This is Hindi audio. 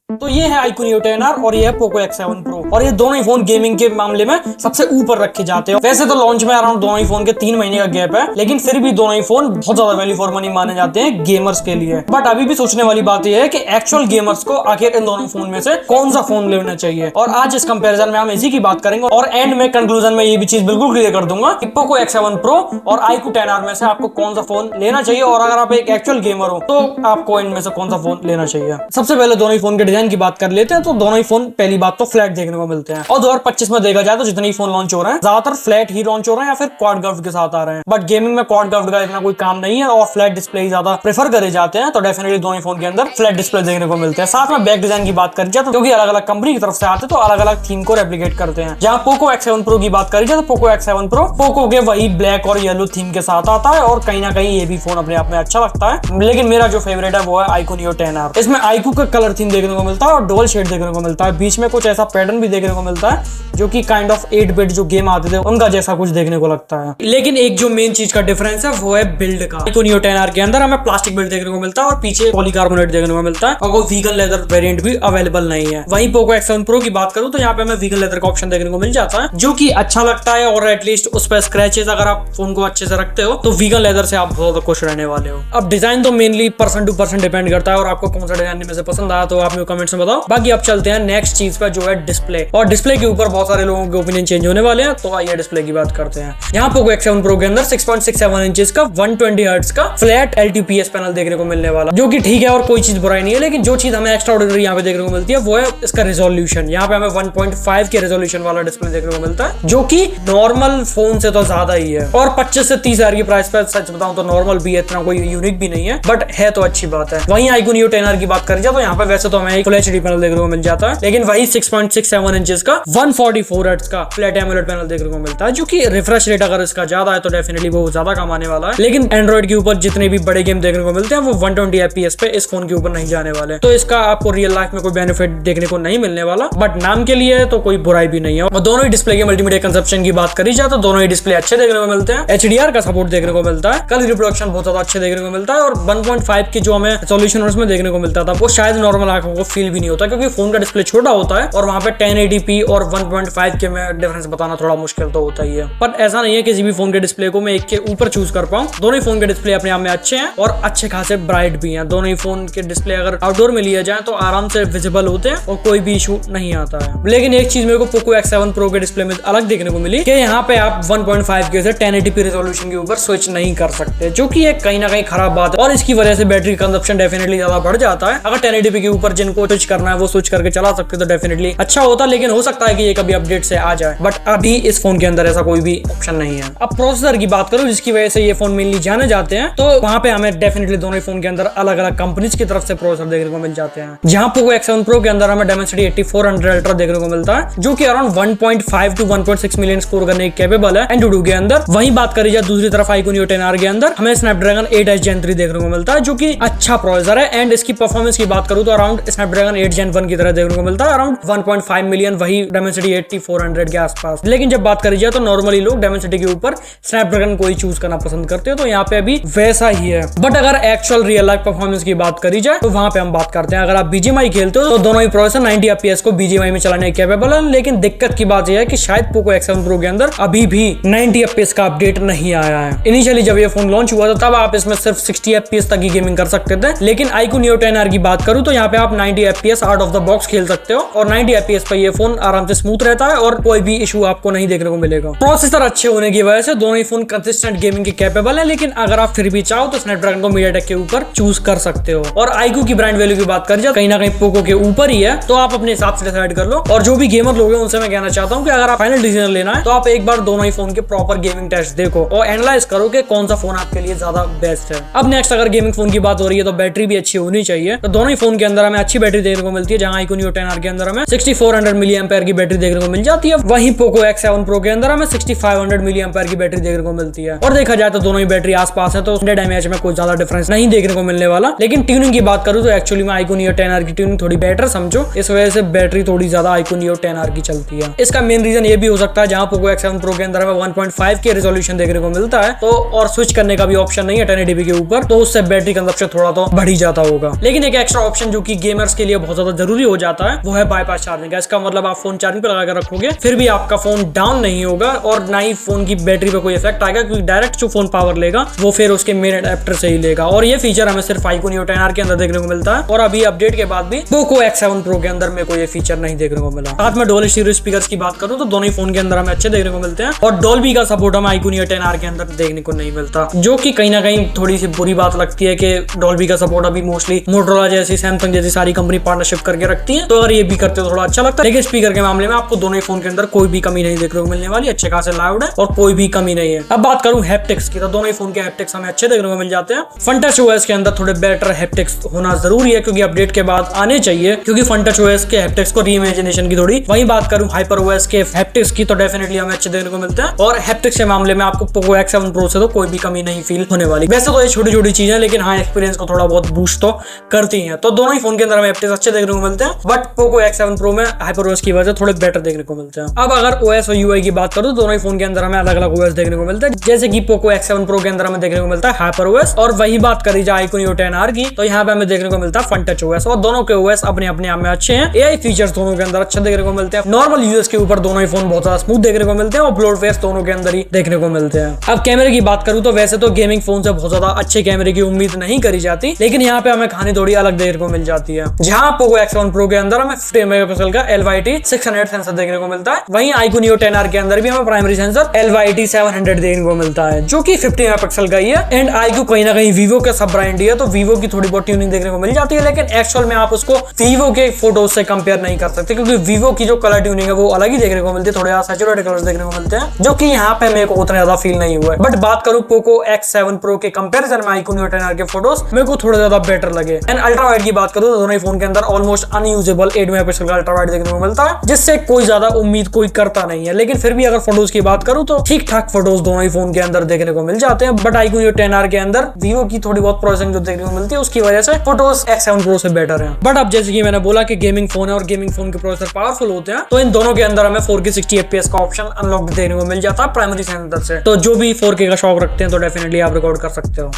तो ये है iQOO Neo 10R और ये है Poco X7 Pro और ये दोनों ही फोन गेमिंग के मामले में सबसे ऊपर रखे जाते हैं। वैसे तो लॉन्च में अराउंड दोनों ही फोन के 3 महीने का गैप है, लेकिन फिर भी दोनों ही फोन बहुत ज्यादा वैल्यू फॉर मनी माने जाते हैं गेमर्स के लिए। बट अभी भी सोचने वाली बात यह है कि एक्चुअल गेमर्स को आखिर इन दोनों फोन में से कौन सा फोन लेना चाहिए। और आज इस कंपैरिजन में हम इसी की बात करेंगे और एंड में कंक्लूजन में ये भी चीज बिल्कुल क्लियर कर दूंगा कि Poco X7 Pro और iQOO 10R में से आपको कौन सा फोन लेना चाहिए और अगर आप एक एक्चुअल गेमर हो तो आपको इनमें से कौन सा फोन लेना चाहिए। सबसे पहले दोनों ही फोन के डिजाइन की बात कर लेते हैं। तो दोनों ही फोन पहली बात तो फ्लैट देखने को मिलते हैं और 2025 में देखा जाए तो जितने ही फोन लॉन्च हो रहे हैं ज्यादातर फ्लैट ही लॉन्च हो रहे हैं या फिर क्वाड कर्व्ड के साथ आ रहे हैं। बट गेमिंग में क्वाड कर्व्ड का इतना कोई काम नहीं है और फ्लैट डिस्प्ले ही ज्यादा प्रेफर करे जाते हैं, तो डेफिनेटली दोनों ही फोन के अंदर फ्लैट डिस्प्ले देखने को मिलते हैं। साथ में बैक डिजाइन की बात करी जाए तो क्योंकि अलग अलग कंपनी की तरफ से आते हैं तो अलग अलग थीम को रेप्लिकेट करते हैं। जहां Poco X7 Pro की बात करी जाए तो Poco X7 Pro पोको के वही ब्लैक और येलो थीम के साथ आता है और कहीं ना कहीं ये भी फोन अपने आप में अच्छा लगता है, लेकिन मेरा जो फेवरेट है वो है iQOO Neo 10R। इसमें iQOO का कलर थीम देखने को मिलता है और डबल शेड देखने को मिलता है, बीच में कुछ ऐसा पैटर्न भी देखने को मिलता है जो कि काइंड ऑफ 8 बिट जो गेम आते थे उनका जैसा कुछ देखने को लगता है। लेकिन एक जो मेन चीज का डिफरेंस है वो है बिल्ड का। iQOO Neo 10R के अंदर हमें प्लास्टिक बिल्ड देखने को मिलता है और पीछे पॉलीकार्बोनेट देखने को मिलता है और कोई वीगन लेदर वेरिएंट भी अवेलेबल नहीं है। वहीं Poco X7 Pro की बात करूं तो यहाँ पे हमें वीगन लेदर का ऑप्शन देखने को मिल जाता है जो कि अच्छा लगता है और एटलीस्ट उस पर स्क्रैचेस अगर आप फोन को अच्छे से रखते हो तो वीगन लेदर से आप बहुत खुश रहने वाले हो। अब डिजाइन तो mainly person to person depend करता है और आपको कौन सा डिजाइन में से पसंद आया तो आप मेरे कमेंट्स में बताओ। बाकी अब चलते हैं नेक्स्ट चीज पर जो है डिस्प्ले, और डिस्प्ले के ऊपर बहुत सारे लोगों के ओपिनियन चेंज होने वाले हैं, तो आइए डिस्प्ले की बात करते हैं। यहाँ Poco X7 Pro के अंदर 6.67 इंचेस का 120 हर्ट्ज का फ्लैट LTPS पैनल देखने को मिलने वाला, जो कि ठीक है और कोई चीज बुराई नहीं है, लेकिन जो चीज हमें एक्स्ट्रा ऑर्डिनरी यहाँ पे देखने को मिलती है वो है इसका रेजोल्यूशन। यहाँ पे हमें 1.5 के रेजोल्यूशन वाला डिस्प्ले देखने को मिलता है जो कि नॉर्मल फोन से तो ज्यादा ही है और 25 से 30 हजार की प्राइस पर सच बताऊं तो नॉर्मल भी है, इतना कोई यूनिक भी नहीं है, बट है तो अच्छी बात है। वहीं iQOO Neo 10R की बात करें तो यहाँ पे वैसे तो हमें एक फुल एचडी पैनल देखने को मिल जाता है, लेकिन वही 6.67 इंचेस का 144 हर्ट्ज का फ्लैट एमोलेड पैनल देखने को मिलता है, जो कि रिफ्रेश रेट अगर इसका ज्यादा है तो डेफिनेटली वो ज्यादा कम आने वाला है। लेकिन एंड्रॉइड के ऊपर जितने भी बड़े गेम देखने को मिलते हैं वो 120 FPS पे इस फोन के ऊपर नहीं जाने वाले, तो इसका आपको रियल लाइफ में कोई बेनिफिट देखने को नहीं मिलने वाला, बट नाम के लिए तो कोई बुराई भी नहीं है। और दोनों ही डिस्प्ले के मल्टीमीडिया कंजप्शन की बात करी जाए तो दोनों ही डिस्प्ले अच्छे देखने को मिलते हैं, HDR का सपोर्ट देखने को मिलता है, कलर रिप्रोडक्शन बहुत ज्यादा अच्छे देखने को मिलता है और 1.5 की जो हमें रेजोल्यूशन उसमें देखने को मिलता था वो शायद नॉर्मल आंखों को फील भी नहीं होता क्योंकि फोन का डिस्प्ले छोटा होता है और वहां पे 1080p और 1.5 के में डिफरेंस बताना थोड़ा मुश्किल तो होता ही है। पर ऐसा नहीं है किसी भी फोन के डिस्प्ले को मैं एक के ऊपर चूज कर पाऊं, दोनों ही फोन के डिस्प्ले अपने आप में अच्छे हैं और अच्छे खासे ब्राइट भी हैं। दोनों ही फोन के डिस्प्ले अगर आउटडोर में लिया जाए तो आराम से विजिबल होते हैं और कोई भी इशू नहीं आता है। लेकिन एक चीज मेरे को Poco X7 Pro के डिस्प्ले में अलग देखने को मिली कि यहाँ पे आप 1.5 के से 1080p रेजोल्यूशन के ऊपर स्विच नहीं कर सकते, जो कि एक कहीं ना कहीं खराब बात है और इसकी वजह से बैटरी कंजप्शन डेफिनेटली ज्यादा बढ़ जाता है। अगर 1080p के ऊपर जिनको स्विच करना है वो स्विच करके चला सकते तो डेफिनेटली अच्छा होता, लेकिन हो सकता है कि ये कभी अपडेट से आ जाए, बट अभी इस फोन के अंदर ऐसा कोई भी ऑप्शन नहीं है। अब प्रोसेसर की बात करूं जिसकी वजह से ये फोन मेनली जाने जाते हैं, तो वहां पे हमें डेफिनेटली दोनों ही फोन के अंदर अलग अलग कंपनीज की तरफ से प्रोसेसर देखने को मिल जाते हैं। जहां Poco X7 Pro के अंदर हमें Dimensity 8400 Ultra देखने को मिलता है जो कि अराउंड 1.5 to 1.6 मिलियन स्कोर करने के कैपेबल है Antutu के अंदर। वहीं बात करी जाए दूसरी तरफ iQOO Neo 10R के अंदर हमें Snapdragon 8H Gen 3 देखने को मिलता है जो कि अच्छा प्रोसेसर है एंड इसकी परफॉर्मेंस की बात करूं तो अराउंड Snapdragon 8 Gen 1 की तरह देखने को मिलता है, अराउंड 1.5 मिलियन वही Dimensity 8400 के आसपास। लेकिन जब बात करी जाए तो नॉर्मली लोग Dimensity के ऊपर Snapdragon को ही चूज करना पसंद करते हैं, तो यहाँ पे अभी वैसा ही है। बट अगर एक्चुअल रियल लाइफ परफॉर्मेंस की बात करी जाए तो वहां पे हम बात करते हैं, अगर आप BGMI खेलते हो तो दोनों ही प्रोसेसर 90 FPS को BGMI में चलाने कैपेबल है, लेकिन दिक्कत की बात यह है कि शायद Poco X7 Pro के अंदर अभी भी 90 FPS का अपडेट नहीं आया है। इनिशियली जब ये फोन लॉन्च हुआ था तब आप इसमें सिर्फ 60 FPS तक की गेमिंग कर सकते थे, लेकिन iQOO Neo 10R की बात करूं तो यहाँ पे आप 90 FPS out of the box खेल सकते हो और 90 FPS पर ये फोन आराम से स्मूथ रहता है और कोई भी इशू आपको नहीं देखने को मिलेगा। प्रोसेसर अच्छे होने की वजह से दोनों ही फोन कंसिस्टेंट गेमिंग के कैपेबल है, लेकिन अगर आप फिर भी चाहो तो स्नैपड्रैगन को MediaTek के ऊपर चूज कर सकते हो। और iQOO की ब्रांड वैल्यू की बात कर जाए कहीं ना कहीं Poco के ऊपर ही है, तो आप अपने हिसाब से डिसाइड कर लो। और जो भी गेमर लोग हैं उनसे मैं कहना चाहता हूं कि अगर आप फाइनल डिसीजन लेना है तो आप एक बार दोनों ही फोन के प्रॉपर गेमिंग टेस्ट देखो और एनालाइज करो कि कौन सा फोन आपके लिए ज्यादा बेस्ट है। अब नेक्स्ट अगर गेमिंग फोन की बात हो रही है तो बैटरी भी अच्छी होनी चाहिए, तो दोनों ही फोन के अंदर हमें अच्छी बैटरी देखने को मिलती है। जहां iQOO Neo 10R के अंदर हमें 6400 mAh की बैटरी देखने को मिल जाती है, वहीं Poco X7 Pro के अंदर हमें 6500 mAh की बैटरी देखने को मिलती है। और देखा जाए तो दोनों ही बैटरी आसपास है, तो 100 mAh में कोई ज्यादा डिफरेंस नहीं देखने को मिलने वाला। लेकिन ट्यूनिंग की बात करूं तो एक्चुअली में iQOO Neo 10R की ट्यूनिंग थोड़ी बेटर समझो, इस वजह से बैटरी थोड़ी ज्यादा iQOO Neo 10R की चलती है। इसका मेन रीजन ये भी हो सकता है जहां Poco X7 Pro के अंदर हमें 1.5 के रेजोल्यूशन देखने को मिलता है, तो और स्विच करने का भी ऑप्शन नहीं है 1080p के ऊपर, तो उससे बैटरी कंजप्शन थोड़ा तो बढ़ ही जाता होगा। लेकिन एक एक्स्ट्रा ऑप्शन जो कि गेमर्स के लिए बहुत ज्यादा जरूरी हो जाता है वो है बाईपास चार्जिंग का। इसका मतलब आप फोन चार्जिंग पे लगाकर रखोगे फिर भी आपका फोन डाउन नहीं होगा और ना ही फोन की बैटरी पे कोई इफेक्ट आएगा, क्योंकि डायरेक्ट जो फोन पावर लेगा वो फिर उसके मेन एडेप्टर से ही लेगा। और ये फीचर हमें सिर्फ iQOO Neo 10R के अंदर देखने को मिलता है और अभी अपडेट के बाद भी पोको X7 Pro के अंदर में कोई ये फीचर नहीं देखने को मिला। साथ में डुअल स्टीरियो स्पीकर्स की बात करूं तो दोनों ही फोन के अंदर हमें अच्छे देखने को मिलते हैं और डॉल्बी का सपोर्ट हमें iQOO Neo 10R के अंदर देखने को नहीं मिलता, जो कि कहीं ना कहीं थोड़ी सी बुरी बात लगती है कि डॉल्बी का सपोर्ट अभी मोस्टली मोटोरोला जैसी, सैमसंग जैसी सारी कंपनी पार्टनरशिप करके रखती है, तो अगर ये भी करते तो थोड़ा अच्छा लगता है। लेकिन स्पीकर के मामले में आपको दोनों ही फोन के अंदर कोई भी कमी नहीं देखने को मिलने वाली, अच्छे खासे लाउड है और कोई भी कमी नहीं है। अब बात करूं हैप्टिक्स की तो दोनों ही फोन के हैप्टिक्स हमें अच्छे देखने को मिल जाते हैं। फंटच ओएस के अंदर थोड़े बेटर हैप्टिक्स होना जरूरी है, क्योंकि अपडेट के बाद आने चाहिए, क्योंकि फंटच ओएस के हैप्टिक्स को रीइमेजिनेशन की थोड़ी। वहीं बात करूं हाइपर ओएस के हैप्टिक्स की तो डेफिनेटली हमें अच्छे देखने को मिलते हैं और हैप्टिक्स के मामले में आपको पोको X7 Pro से तो कोई भी कमी नहीं फील होने वाली। वैसे तो ये छोटी छोटी चीजें, लेकिन हाँ एक्सपीरियंस को थोड़ा बहुत बूस्ट तो करती हैं। तो दोनों ही फोन के अंदर हमें हैप्टिक्स अच्छे देखने को मिलते हैं, बट पोको X7 Pro में हाइपर ओएस की वजह से थोड़े बेटर देखने को मिलते हैं। अब अगर ओएस और यूआई की बात करूं तो दोनों ही फोन के अंदर हमें अलग अलग ओएस देखने को मिलता है, जैसे कि पोको X7 Pro के अंदर हमें देखने को मिलता है हाइपर ओएस, और वही बात करी जाए iQOO Neo 10R की तो यहाँ पे हमें देखने को मिलता है फंटच ओएस। और दोनों के ओएस अपने अपने आप में अच्छे हैं, एआई फीचर्स दोनों के अंदर अच्छे देखने को मिलते हैं। नॉर्मल यूजर्स के ऊपर दोनों ही फोन बहुत ज्यादा स्मूथ देखने को मिलते हैं और ब्लोटवेयर दोनों के अंदर ही देखने को मिलते हैं। अब कैमरे की बात करूं तो वैसे तो गेमिंग फोन से बहुत ज्यादा अच्छे कैमरे की उम्मीद नहीं करी जाती, लेकिन यहाँ पे हमें कहानी थोड़ी अलग देखने को मिल जाती है। जहाँ पोको X7 Pro के अंदर हमें 50 मेगापिक्सल का LYT 600 सेंसर देखने को मिलता है, वहीं iQOO Neo 10R के अंदर भी हमें प्राइमरी सेंसर LYT 700 देखने को मिलता है, जो कि 50 मेगापिक्सल का ही है। एंड iQOO कहीं ना कहीं वीवो का सब ब्रांड ही है, तो वीवो की थोड़ी बहुत ट्यूनिंग देखने को मिल जाती है, लेकिन एक्चुअल में आप उसको वीवो के फोटोज से कंपेयर नहीं कर सकते, क्योंकि वीवो की जो कलर ट्यूनिंग है वो अलग ही देखने को मिलती है, थोड़े सैचुरेटेड कलर्स देखने को मिलते हैं, जो कि यहाँ पे मेरे को उतना ज्यादा फील नहीं हुआ है। बट बात करूं पोको X7 Pro के कंपैरिजन में iQOO Neo 10R के फोटोज मेरे को थोड़ा ज्यादा बेटर लगे। एंड अल्ट्रा वाइड की बात करूं तो दोनों ही फोन के अंदर ऑलमोस्ट अनयूजेबल 8 मेगापिक्सल का अल्ट्रा वाइड देखने को मिलता है, जिससे कोई ज्यादा उम्मीद कोई करता नहीं है। लेकिन फिर भी अगर फोटोज की बात करूं तो ठीक ठाक फोटोज दोनों ही फोन के अंदर देखने को मिल जाते हैं, बट iQOO Neo 10R के अंदर वीवो की थोड़ी बहुत प्रोसेसिंग जो देखने को मिलती है उसकी वजह से फोटोज X7 Pro से बेटर है। बट अब जैसे कि मैंने बोला कि गेमिंग फोन है और गेमिंग फोन के प्रोसेसर पावरफुल होते हैं, तो इन दोनों के अंदर हमें 4K 60 FPS का ऑप्शन अनलॉक देखने को मिल जाता है प्राइमरी सेंसर से। तो जो भी 4K का शौक रखते हैं तो डेफिनेटली आप रिकॉर्ड कर सकते हो।